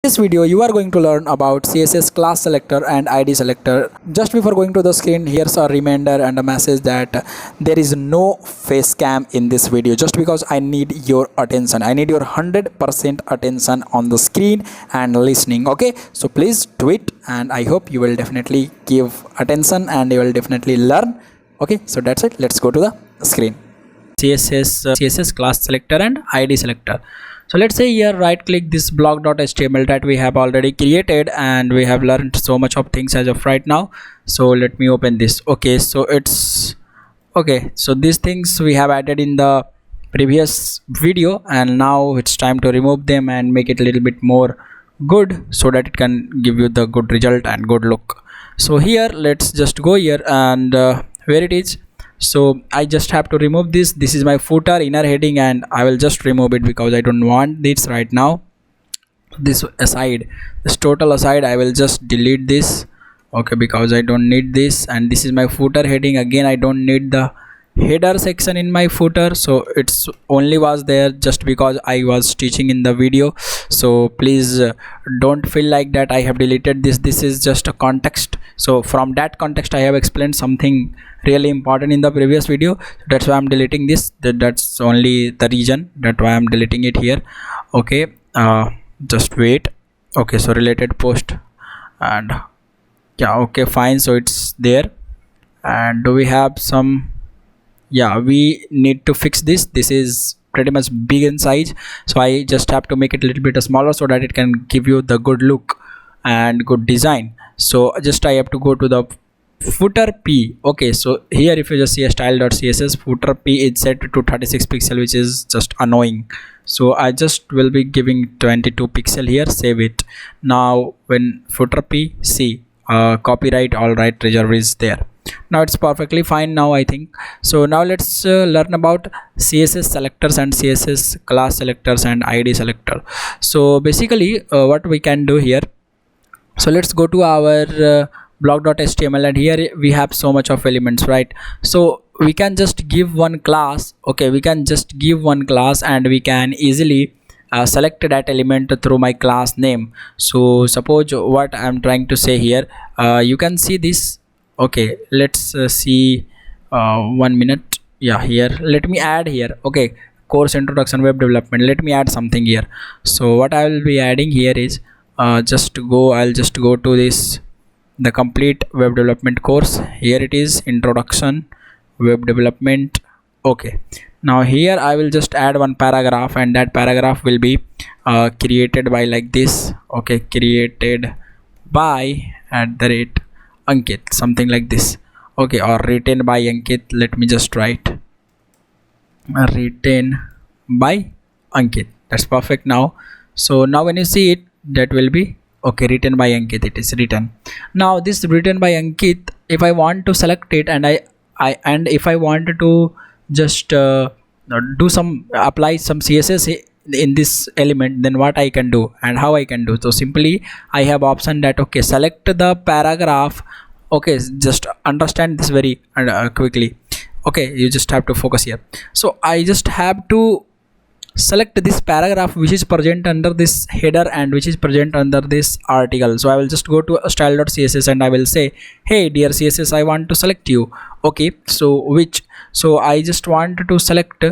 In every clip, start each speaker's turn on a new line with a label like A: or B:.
A: In this video you are going to learn about CSS class selector and ID selector. Just before going to the screen, here's a reminder and a message that there is no face cam in this video, just because I need your attention. I need your 100% attention on the screen and listening. Okay, so please do it, and I hope you will definitely give attention and you will definitely learn. Okay, so that's it. Let's go to the screen. CSS class selector and ID selector. So let's say here right click this block.html that we have already created, and we have learned so much of things as of right now. So let me open this. Okay, so it's okay, so these things we have added in the previous video, and now it's time to remove them and make it a little bit more good so that it can give you the good result and good look. So here let's just go here and where it is. So I just have to remove this. This is my footer inner heading, and I will just remove it because I don't want this right now. This aside, this total aside, I will just delete this. Okay, because I don't need this. And this is my footer heading. Again, I don't need the header section in my footer, so it's only was there just because I was teaching in the video. So please don't feel like that I have deleted this. This is just a context. So from that context I have explained something really important in the previous video. That's why I'm deleting this. That's only the reason that why I'm deleting it here. Okay, just wait. Okay, so related post, and yeah, okay, fine. So it's there. And do we have some? Yeah, we need to fix this. This is pretty much big in size, so I just have to make it a little bit smaller so that it can give you the good look and good design. So just I have to go to the footer P. Okay, so here if you just see a style.css, footer P is set to 36 pixel, which is just annoying. So I just will be giving 22 pixel here. Save it. Now when footer P, see copyright all right reserve is there. Now it's perfectly fine now, I think. So now let's learn about CSS selectors and CSS class selectors and ID selector. So basically what we can do here, so let's go to our block.html, and here we have so much of elements, right? So we can just give one class. Okay, we can just give one class and we can easily select that element through my class name. So suppose what I'm trying to say here, you can see this. Okay, let's see 1 minute. Yeah, here let me add here. Okay, course introduction web development, let me add something here. So what I will be adding here is I'll just go to this, the complete web development course. Here it is, introduction web development. Okay, now here I will just add one paragraph, and that paragraph will be created by like this. Okay, created by @Ankit, something like this. Okay, or written by Ankit. Let me just write written by Ankit. That's perfect now. So now when you see it, that will be okay, written by Ankit. It is written. Now this written by Ankit, if I want to select it, and and if I wanted to just do some apply some CSS in this element, then what I can do and how I can do. So simply I have option that okay, select the paragraph. Okay, just understand this very quickly. Okay, you just have to focus here. So I just have to select this paragraph which is present under this header and which is present under this article. So I will just go to style.css and I will say, hey dear CSS, I want to select you. Okay, so I just want to select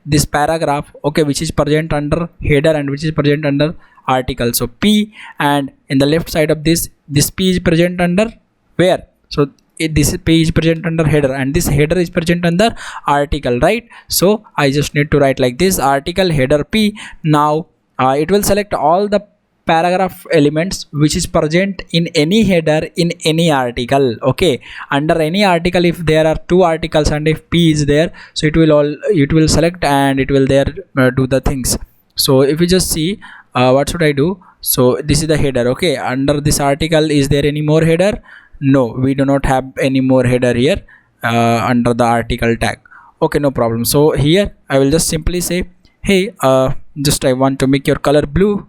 A: this paragraph, okay, which is present under header and which is present under article. So P, and in the left side of this P is present under where? So this P is present under header, and this header is present under article, right? So I just need to write like this, article header P. Now it will select all the paragraph elements which is present in any header in any article. Okay, under any article, if there are two articles and if P is there, so it will select and it will there do the things. So if you just see what should I do. So this is the header. Okay, under this article, is there any more header? No, we do not have any more header here under the article tag. Okay, no problem. So here I will just simply say, hey just I want to make your color blue.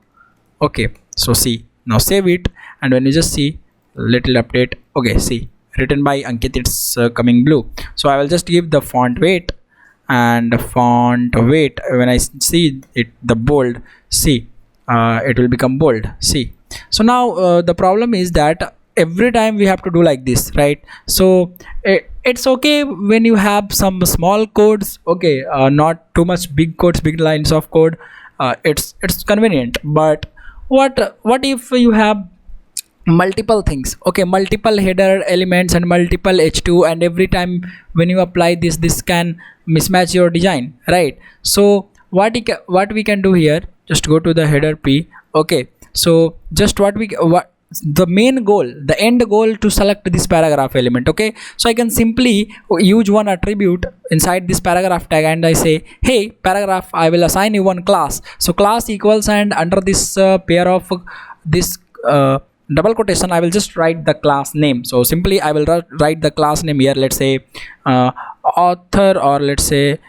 A: Okay, so see, now save it, and when you just see little update, okay, see written by Ankit, it's coming blue. So I will just give the font weight, and font weight, when I see it, the bold, see it will become bold. See, so now the problem is that every time we have to do like this, right? So it's okay when you have some small codes, okay, not too much big codes, big lines of code. It's convenient. But what if you have multiple things, okay, multiple header elements and multiple h2, and every time when you apply this can mismatch your design, right? So what we can do here, just go to the header p, okay. So just what the main goal, the end goal, to select this paragraph element, okay. So I can simply use one attribute inside this paragraph tag, and I say, hey paragraph, I will assign you one class. So class equals, and under this pair of this double quotation, I will just write the class name. So simply I will write the class name here, let's say author, or let's say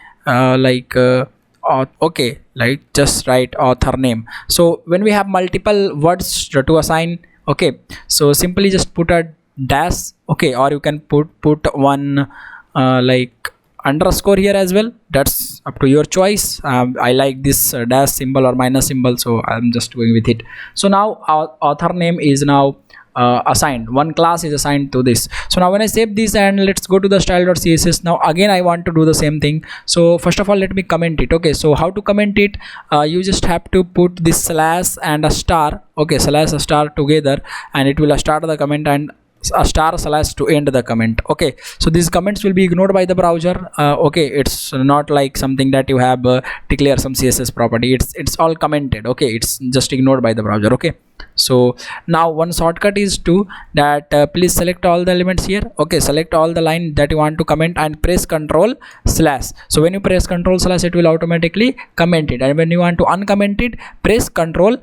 A: okay, like just write author name. So when we have multiple words to assign, okay, so simply just put a dash, okay, or you can put one like underscore here as well. That's up to your choice. I like this dash symbol or minus symbol, so I'm just going with it. So now our author name is now assigned, one class is assigned to this. So now when I save this, and let's go to the style.css. now again I want to do the same thing. So first of all, let me comment it, okay. So how to comment it? You just have to put this slash and a star, okay, slash a star together, and it will start the comment, and a star slash to end the comment, okay. So these comments will be ignored by the browser, okay. It's not like something that you have declare some css property. It's all commented, okay. It's just ignored by the browser, okay. So now one shortcut is to that please select all the elements here, okay. Select all the line that you want to comment and press control slash. So when you press control slash, it will automatically comment it, and when you want to uncomment it, press control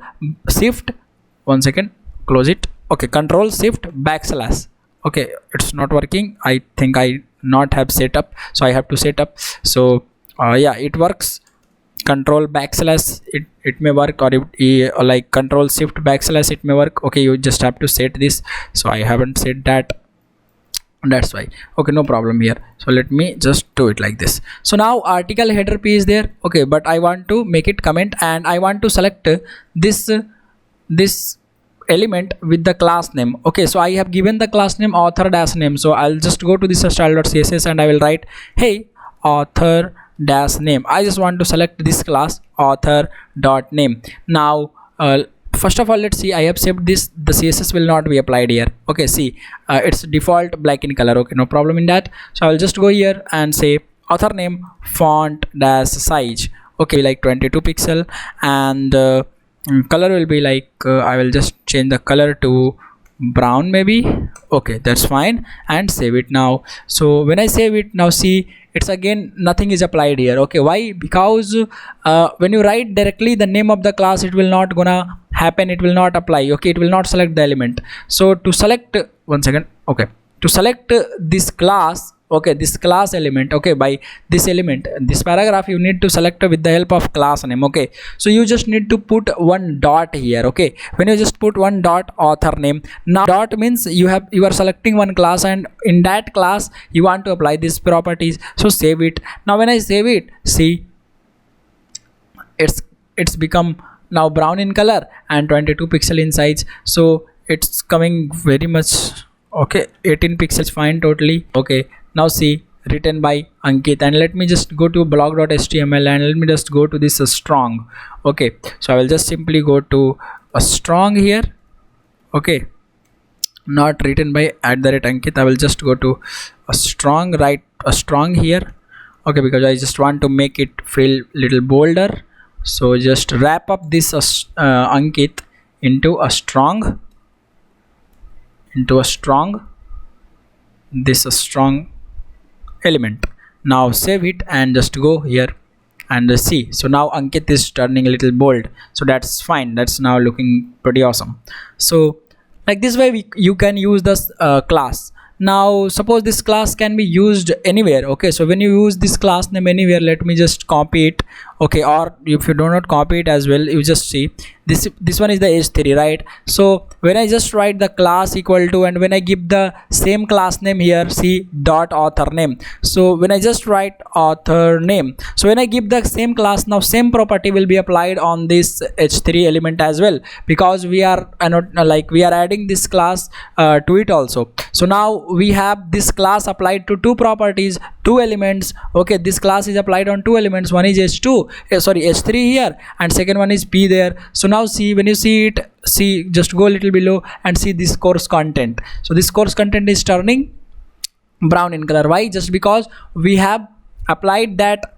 A: shift, one second, close it, okay, control shift backslash, okay. It's not working, I think I not have set up, so I have to set up. So yeah, it works. Control backslash, it may work, or like control shift backslash, it may work, okay. You just have to set this, so I haven't set that, that's why, okay, no problem here. So let me just do it like this. So now article header p is there, okay, but I want to make it comment, and I want to select this element with the class name, okay. So I have given the class name author dash name. So I'll just go to this style.css, and I will write, hey author dash name. I just want to select this class author dot name. Now first of all, let's see, I have saved this, the css will not be applied here, okay. See, it's default black in color, okay, no problem in that. So I'll just go here and say author name font dash size, okay, like 22 pixel, and color will be like I will just change the color to brown maybe, okay, that's fine, and save it now. So when I save it now, see, it's again nothing is applied here, okay. Why? Because when you write directly the name of the class, it will not gonna happen, it will not apply, okay. It will not select the element. So to select, one second, okay, to select this class, okay, this class element, okay, by this element, this paragraph, you need to select with the help of class name, okay. So you just need to put one dot here, okay. When you just put one dot author name, now dot means you are selecting one class, and in that class you want to apply these properties. So save it. Now when I save it, see, it's become now brown in color and 22 pixel in size. So it's coming very much, okay, 18 pixels, fine, totally, okay. Now see, written by Ankit, and let me just go to blog.html, and let me just go to this strong, okay. So I will just simply go to a strong here, okay, not written by @Ankit. I will just go to a strong, write a strong here, okay, because I just want to make it feel little bolder. So just wrap up this Ankit into a strong, this strong element. Now save it and just go here and see. So now Ankit is turning a little bold, so that's fine, that's now looking pretty awesome. So like this way you can use this class. Now suppose this class can be used anywhere, okay. So when you use this class name anywhere, let me just copy it, okay, or if you do not copy it as well, you just see this one is the h3, right? So when I just write the class equal to, and when I give the same class name here, see dot author name. So when I just write author name, so when I give the same class, now same property will be applied on this h3 element as well, because we are we are adding this class to it also. So now we have this class applied to two properties, two elements. Okay, this class is applied on two elements. One is h3 here, and second one is p there. So now see, when you see it, see, just go a little below and see this course content. So this course content is turning brown in color. Why? Just because we have applied that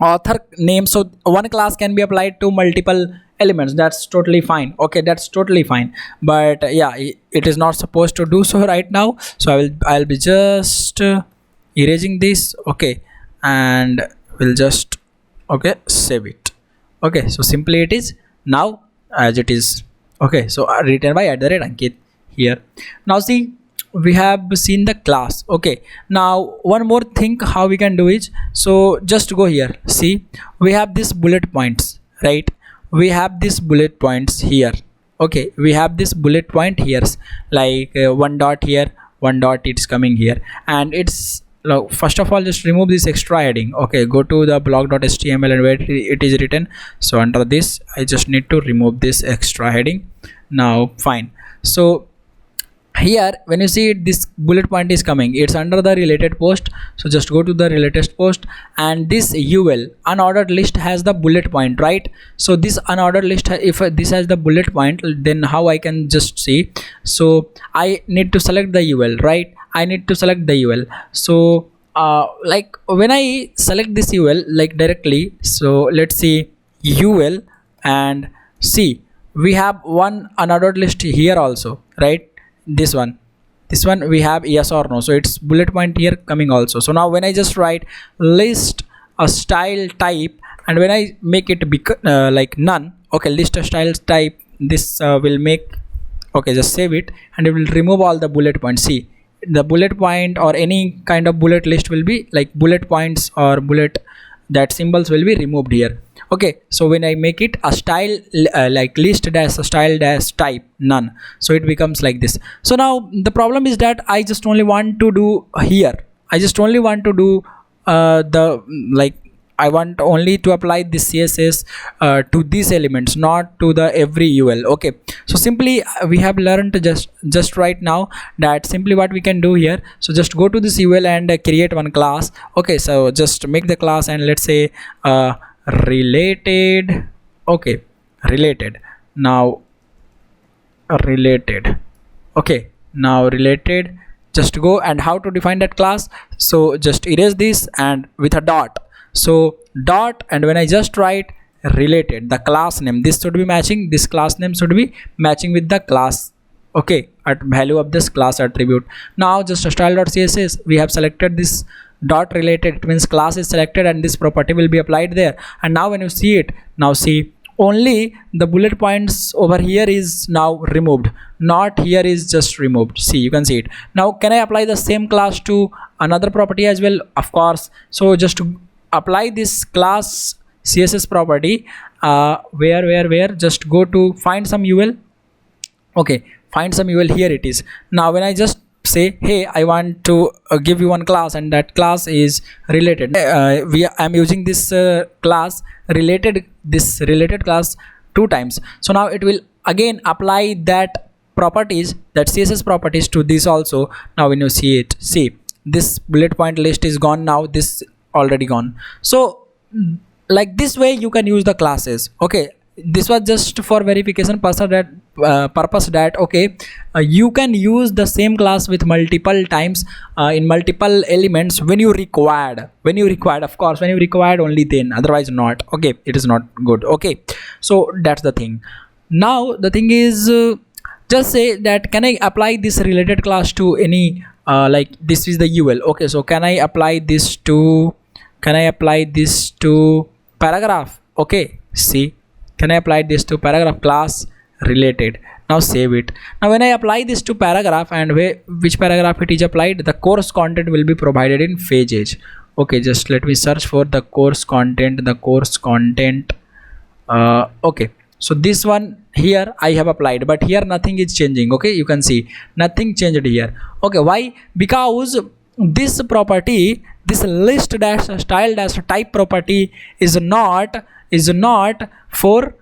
A: author name. So one class can be applied to multiple elements. That's totally fine. Okay, that's totally fine. But yeah, it is not supposed to do so right now. So I'll be just erasing this. Okay, and we'll just save it. Okay, so simply it is now as it is. Okay, so written by @Ankit here. Now see, we have seen the class. Okay, now one more thing how we can do is, so just go here, see, we have this bullet points, right? We have this bullet points here. Okay, we have this bullet point here, like one dot here, one dot, it's coming here, and it's first of all, just remove this extra heading. Okay, go to the blog.html and where it is written. So under this, I just need to remove this extra heading. Now fine. So here when you see it, this bullet point is coming, it's under the related post. So just go to the related post, and this ul unordered list has the bullet point, right? So this unordered list, if this has the bullet point, then how I can just see? So I need to select the ul, right? I need to select the ul. So like when I select this ul like directly, so let's see ul, and see we have one unordered list here also, right? This one we have yes or no, so it's bullet point here coming also. So now when I just write list a style type, and when I make it like none, okay, list a style type, this will make, okay, just save it, and it will remove all the bullet points. See, the bullet point or any kind of bullet list will be like bullet points or bullet, that symbols will be removed here. Okay, so when I make it a style like list dash style dash type none, so it becomes like this. So now the problem is that I just only want to do here, I just only want to do I want only to apply this CSS to these elements, not to the every UL. Okay, so simply we have learned to just right now that simply what we can do here. So just go to this UL and create one class. Okay, so just make the class, and let's say related. Okay, related. Now related. Okay, now related. Just go, and how to define that class? So just erase this and with a dot. So dot, and when I just write related, the class name, this should be matching, this class name should be matching with the class, okay, at value of this class attribute. Now just style.css, we have selected this dot related, it means class is selected and this property will be applied there. And now when you see it, now see only the bullet points over here is now removed, not here is just removed. See, you can see it. Now can I apply the same class to another property as well? Of course. So just to apply this class CSS property, where just go to find some UL. Okay, find some UL, here it is. Now when I just say, hey, I want to give you one class, and that class is related, I'm using this class related, this related class 2 times. So now it will again apply that properties, that CSS properties to this also. Now when you see it, see this bullet point list is gone, now this already gone. So like this way you can use the classes. Okay, this was just for verification purpose that okay, you can use the same class with multiple times in multiple elements when you required, of course, when you required only then, otherwise not. Okay, it is not good. Okay, so that's the thing. Now the thing is, just say that can I apply this related class to any like this is the UL. Okay, so can I apply this to paragraph? Okay, see, can I apply this to paragraph class related? Now save it. Now when I apply this to paragraph, and which paragraph it is applied, the course content will be provided in page age. Okay, just let me search for the course content, okay, so this one here I have applied, but here nothing is changing. Okay, you can see nothing changed here. Okay, why? Because this property, this list dash style dash type property is not for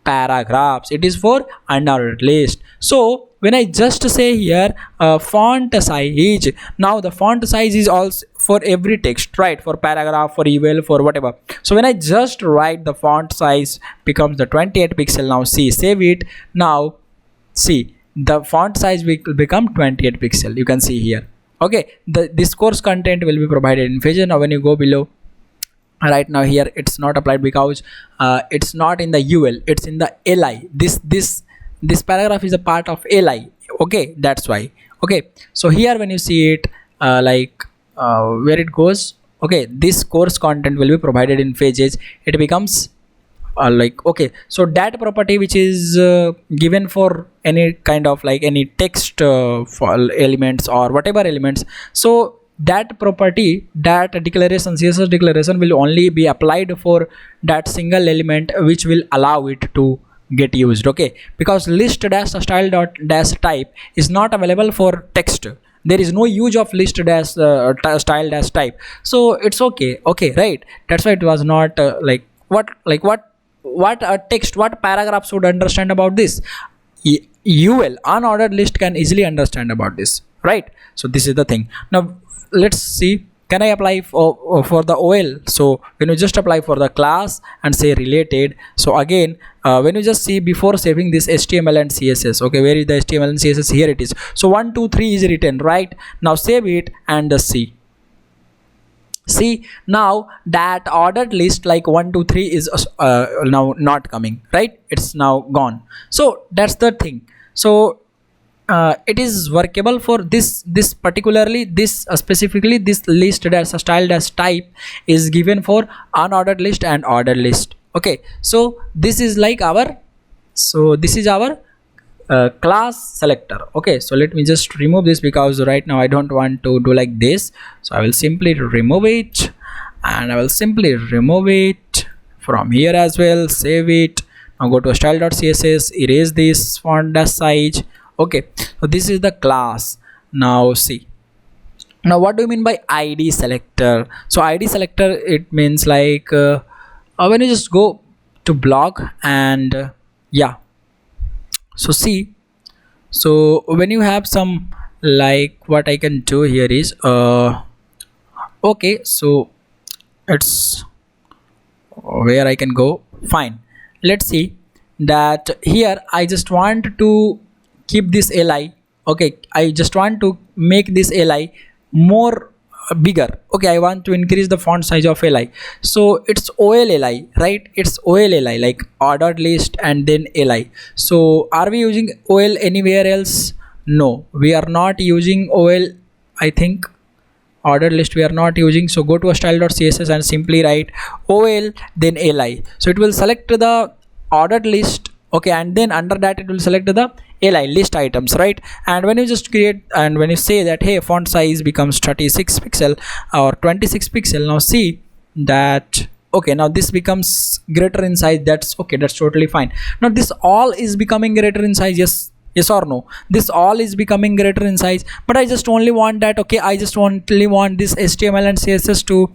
A: paragraphs, it is for unordered list. So when I just say here font size, now the font size is also for every text, right? For paragraph, for eval, for whatever. So when I just write, the font size becomes the 28 pixel. Now see, save it. Now see, the font size will become 28 pixel. You can see here. Okay, this course content will be provided in pages. Now when you go below, right now here it's not applied because it's not in the ul, it's in the li. This paragraph is a part of li. Okay, that's why. Okay, so here when you see it where it goes, okay, this course content will be provided in pages, it becomes okay, so that property which is given for any kind of any text elements or whatever elements, so that property, that declaration, css declaration will only be applied for that single element which will allow it to get used. Okay, because list dash style dot dash type is not available for text, there is no use of list dash style dash type, so it's okay. Okay, right, that's why it was not what a text, what paragraph should understand about this. ul, unordered list, can easily understand about this, right? So this is the thing. Now let's see, can I apply for the ol? So when you just apply for the class and say related, so again when you just see before saving this html and css, okay, where is the html and css? Here it is. So 1 2 3 is written, right? Now save it and see now that ordered list 1 2 3 is now not coming, right? It's now gone. So that's the thing. So it is workable for this particularly, this specifically this list dash style dash type is given for unordered list and ordered list. Okay, so this is our class selector. Okay, so let me just remove this because right now I don't want to do like this, so I will simply remove it, and I will simply remove it from here as well. Save it. Now go to style.css, erase this font dash size. Okay, so this is the class. Now see, now what do you mean by id selector? So id selector, it means when you just go to blog and yeah, so see, so when you have some what I can do here is okay, so it's where I can go. Fine, let's see that here I just want to keep this li. Okay, I just want to make this li more bigger. Okay, I want to increase the font size of li, so it's ol li, right? It's ol li, like ordered list and then li. So are we using ol anywhere else? No, we are not using ol. I think ordered list we are not using. So go to a style.css and simply write ol then li, so it will select the ordered list. Okay, and then under that it will select the li list items, right? And when you just create and when you say that hey, font size becomes 36 pixel or 26 pixel, now see that okay, now this becomes greater in size. That's okay, that's totally fine. Now this all is becoming greater in size. Yes or no? This all is becoming greater in size, but I just only want that. Okay, I just only want this html and css to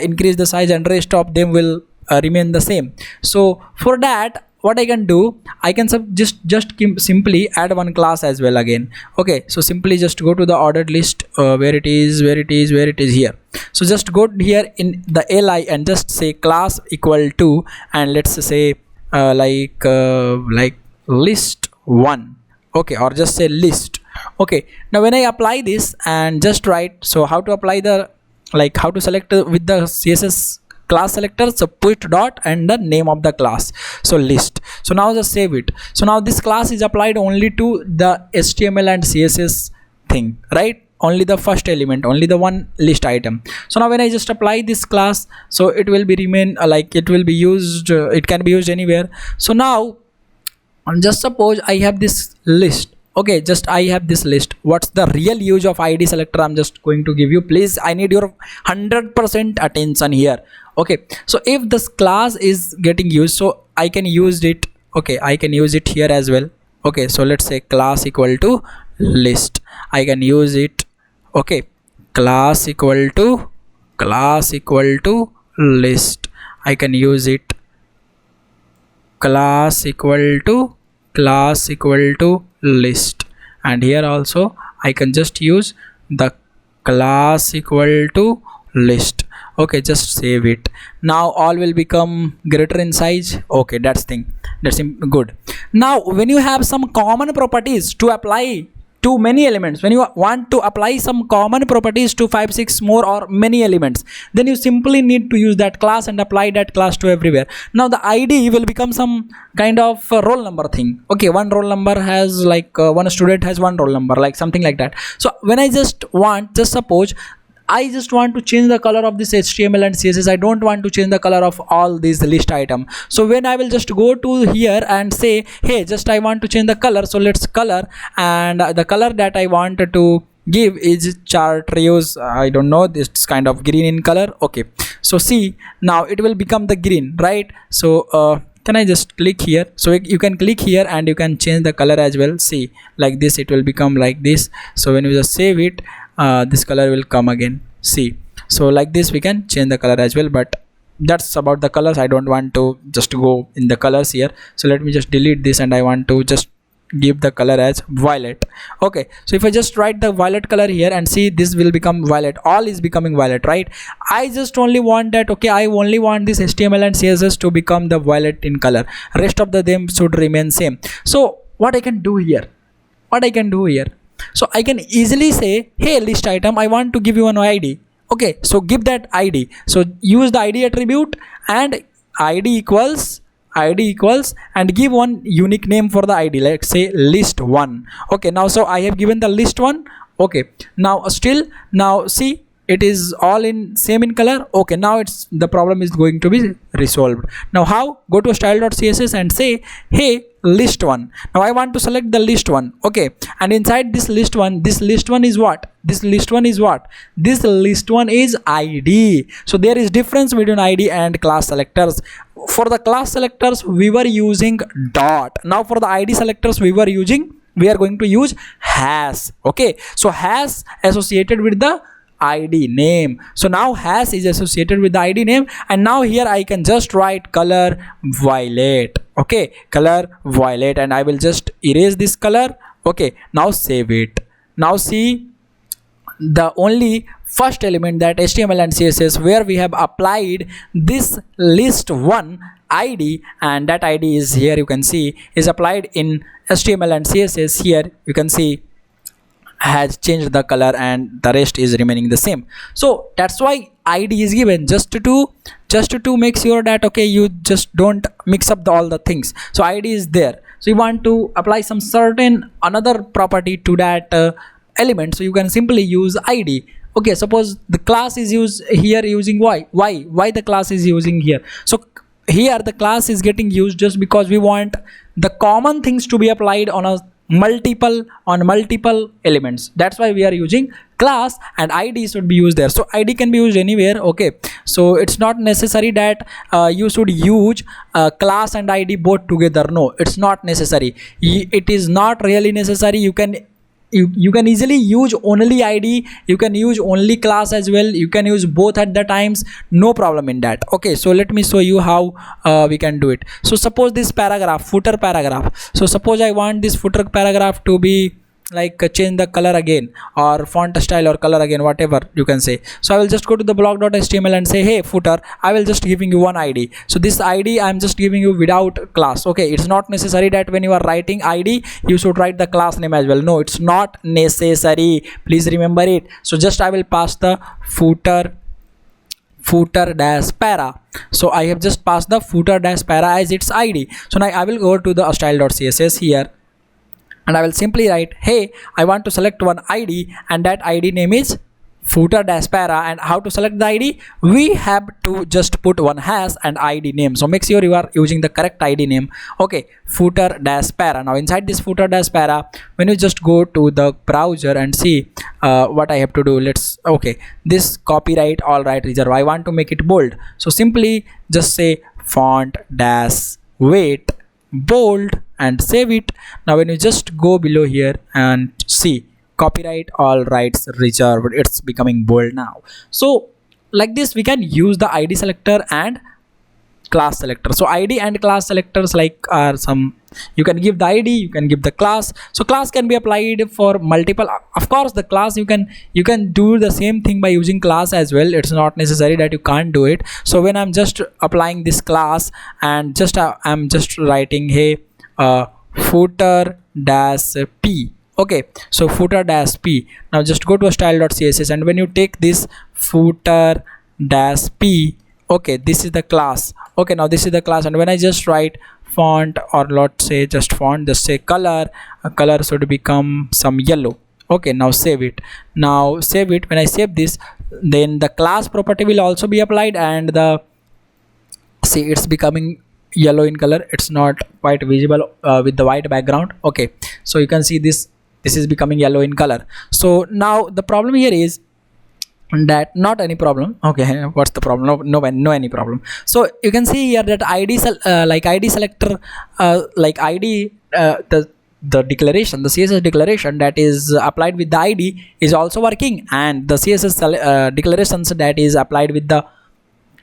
A: increase the size, and rest of them will remain the same. So for that, what I can do, I can just simply add one class as well again. Okay, so simply just go to the ordered list, where it is here. So just go here in the li and just say class equal to, and let's say list 1. Okay, or just say list. Okay, now when I apply this and just write, so how to apply the how to select with the css class selector, so put dot and the name of the class, so list. So now just save it. So now this class is applied only to the html and css thing, right? Only the first element, only the one list item. So now when I just apply this class, so it will be remain it will be used, it can be used anywhere. So now just suppose I have this list. Okay, just I have this list. What's the real use of id selector? I'm just going to give you. Please, I need your 100% attention here. Okay, so if this class is getting used, so I can use it. Okay, I can use it here as well. Okay, so let's say class equal to list. I can use it. Okay, class equal to list. I can use it. Class equal to list, and here also I can just use the class equal to list. Okay, just save it. Now all will become greater in size. Okay, that's good. Now when you have some common properties to apply to many elements, when you want to apply some common properties to 5 6 more or many elements, then you simply need to use that class and apply that class to everywhere. Now the id will become some kind of roll number thing. Okay, one roll number has like one student has one roll number, like something like that. So when I just suppose I just want to change the color of this HTML and CSS. I don't want to change the color of all these list item. So when I will just go to here and say, hey, just I want to change the color. So let's color, and the color that I want to give is chartreuse. I don't know, this kind of green in color. Okay, so see, now it will become the green, right? So can I just click here? So you can click here and you can change the color as well. See, like this it will become like this. So when you just save it, this color will come again. See, so like this we can change the color as well. But that's about the colors. I don't want to just go in the colors here. So let me just delete this, and I want to just give the color as violet. Okay, so if I just write the violet color here and see, this will become violet. All is becoming violet, right? I just only want that. Okay, I only want this HTML and CSS to become the violet in color. Rest of them should remain same. So what I can do here? So I can easily say, hey list item, I want to give you an id. Okay, so give that id. So use the id attribute and id equals and give one unique name for the id. Let's say list1. Okay, now so I have given the list1. Okay, now see, it is all in same in color. Okay, now the problem is going to be resolved. Now how? Go to style.css and say, hey list1. Now I want to select the list1. Okay, and inside this list1 is what? This list1 is id. So there is difference between id and class selectors. For the class selectors we were using dot. Now for the id selectors we are going to use hash. Okay, so hash associated with the id name. So now hash is associated with the id name, and now here I can just write color violet. Okay, color violet, and I will just erase this color. Okay, now save it. Now see, the only first element, that HTML and CSS, where we have applied this list1 id, and that id is here, you can see, is applied in HTML and CSS. Here you can see has changed the color, and the rest is remaining the same. So that's why id is given, just to make sure that okay, you just don't mix up all the things. So id is there. So you want to apply some certain another property to that element, so you can simply use id. Okay, suppose the class is used here using why the class is using here. So here the class is getting used just because we want the common things to be applied on multiple elements. That's why we are using class, and id should be used there. So id can be used anywhere. Okay, so it's not necessary that you should use class and id both together. No, it's not necessary. It is not really necessary. You can easily use only id, you can use only class as well, you can use both at the times, no problem in that. Okay, so let me show you how we can do it. So suppose this footer paragraph, so suppose I want this footer paragraph to be like change the color again, or font style or color again, whatever you can say. So I will just go to the blog.html and say, hey footer, I will just giving you one id. So this id I'm just giving you without class. Okay, it's not necessary that when you are writing id you should write the class name as well. No, it's not necessary, please remember it. So just I will pass the footer dash para. So I have just passed the footer dash para as its id. So now I will go to the style.css here, and I will simply write, hey, I want to select one id, and that id name is footer dash para. And how to select the id? We have to just put one hash and id name, so make sure you are using the correct id name. Okay, footer dash para. Now inside this footer dash para, when you just go to the browser and see what I have to do, let's, okay, this copyright all right reserve, I want to make it bold, so simply just say font dash weight bold and save it. Now when you just go below here and see copyright all rights reserved, it's becoming bold now. So like this we can use the id selector and class selector. So id and class selectors like are some, you can give the id, you can give the class. So class can be applied for multiple, of course the class you can do the same thing by using class as well. It's not necessary that you can't do it. So when I'm just applying this class and just I'm just writing, hey, footer dash p. Okay, so footer dash p. Now just go to a style.css, and when you take this footer dash p, okay, this is the class. Okay, now this is the class, and when I just write font, or let's say just font, just say color, color should become some yellow. Okay, now save it. Now save it. When I save this, then the class property will also be applied, and the, see, it's becoming yellow in color. It's not quite visible with the white background. Okay, so you can see this is becoming yellow in color. So now the problem here is that, not any problem. Okay, what's the problem? No any problem. So you can see here that id like id selector, like id, the declaration, the css declaration that is applied with the id is also working, and the css declarations that is applied with the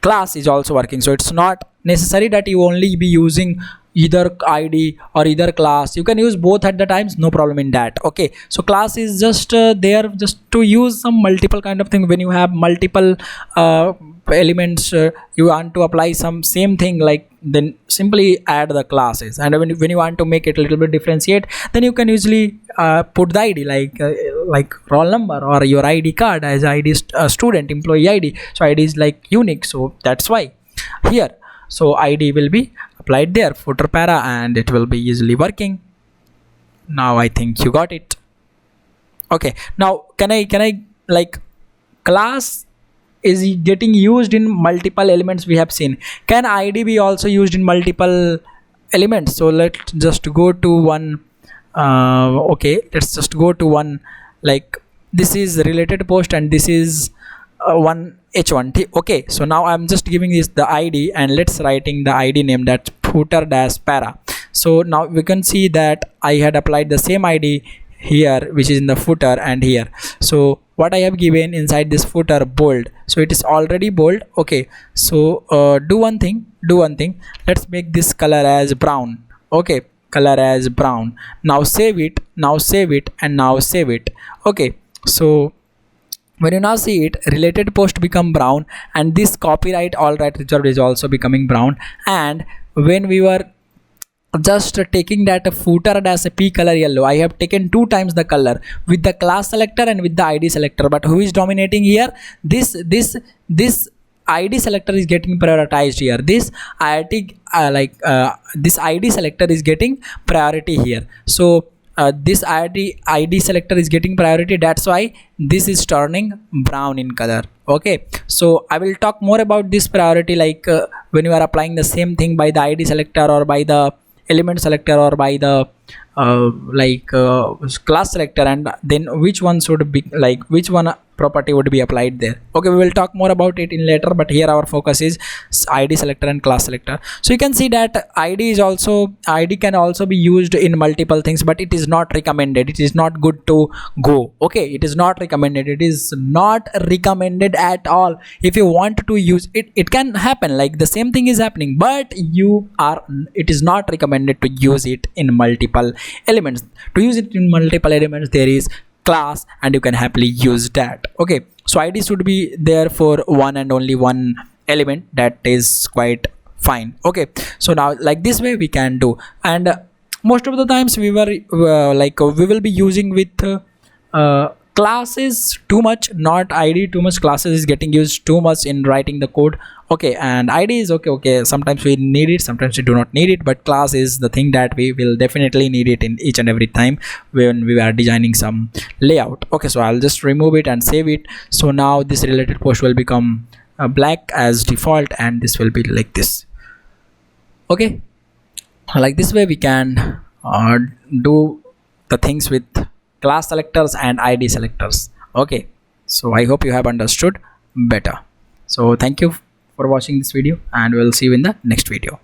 A: class is also working. So it's not necessary that you only be using either id or either class. You can use both at the times, no problem in that. Okay, so class is just there just to use some multiple kind of thing. When you have multiple elements, you want to apply some same thing, like, then simply add the classes. And when you want to make it a little bit differentiate, then you can usually put the id like roll number or your id card as id student employee id. So id is like unique, so that's why here, so id will be applied there, footer para, and it will be easily working. Now I think you got it. Okay, now can I like, class is getting used in multiple elements we have seen. Can id be also used in multiple elements? So let's just go to one, okay, let's just go to one, like this is related post and this is one h1. Okay, so now I'm just giving this the id, and let's writing the id name, that's footer dash para. So now we can see that I had applied the same id here, which is in the footer, and here. So what I have given inside this footer, bold, so it is already bold. Okay, so do one thing, let's make this color as brown. Okay, color as brown. Now save it, and now save it. Okay, so when you now see it, related post become brown, and this copyright all right reserved is also becoming brown. And when we were just taking that footer dash p color yellow, I have taken 2 times the color with the class selector and with the id selector. But who is dominating here? This id selector is getting prioritized here. This this id selector is getting priority here. So this id selector is getting priority, that's why this is turning brown in color. Okay, so I will talk more about this priority, like when you are applying the same thing by the id selector or by the element selector or by the class selector, and then which one should be, like which one property would be applied there. Okay, we will talk more about it in later, but here our focus is id selector and class selector. So you can see that id can also be used in multiple things, but it is not recommended, it is not good to go. Okay, it is not recommended, it is not recommended at all. If you want to use it, it can happen, like the same thing is happening, but it is not recommended to use it in multiple elements. To use it in multiple elements, there is class, and you can happily use that. Okay, so id should be there for one and only one element, that is quite fine. Okay, so now like this way we can do, and most of the times we will be using with classes too much, not id too much. Classes is getting used too much in writing the code. Okay, and id is okay, sometimes we need it, sometimes we do not need it, but class is the thing that we will definitely need it in each and every time when we are designing some layout. Okay, so I'll just remove it and save it. So now this related post will become black as default, and this will be like this. Okay, like this way we can do the things with class selectors and id selectors. Okay, so I hope you have understood better. So thank you for watching this video, and we'll see you in the next video.